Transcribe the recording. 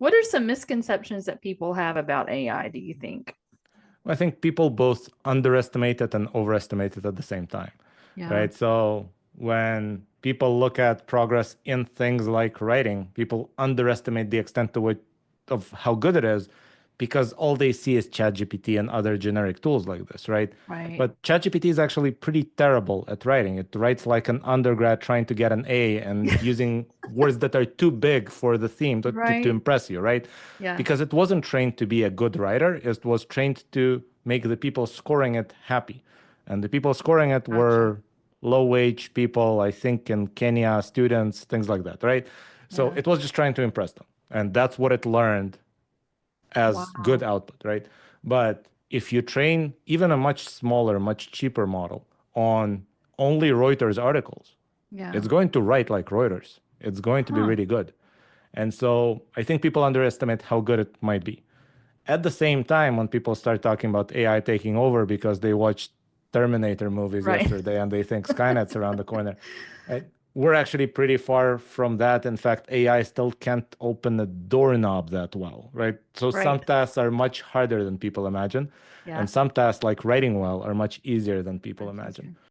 What are some misconceptions that people have about AI, do you think? I think people both underestimate it and overestimate it at the same time, Yeah. right? So when people look at progress in things like writing, people underestimate the extent to which of how good it is because all they see is ChatGPT and other generic tools like this, right? Right. But ChatGPT is actually pretty terrible at writing. It writes like an undergrad trying to get an A and using words that are too big for the theme to Right. impress you, right? Yeah. Because it wasn't trained to be a good writer. It was trained to make the people scoring it happy. And the people scoring it Gotcha. were low wage people, I think in Kenya, students, things like that, right? So Yeah. it was just trying to impress them. And that's what it learned as good Wow. output, right? But if you train even a much smaller, much cheaper model on only Reuters articles, Yeah. it's going to write like Reuters. It's going to be Huh. really good. And so I think people underestimate how good it might be. At the same time, when people start talking about AI taking over because they watched Terminator movies Right. yesterday and they think Skynet's around the corner, right? We're actually pretty far from that. In fact, AI still can't open a doorknob that well, right? So some Right. tasks are much harder than people imagine, Yeah. and some tasks like writing well are much easier than people Much imagine. easier.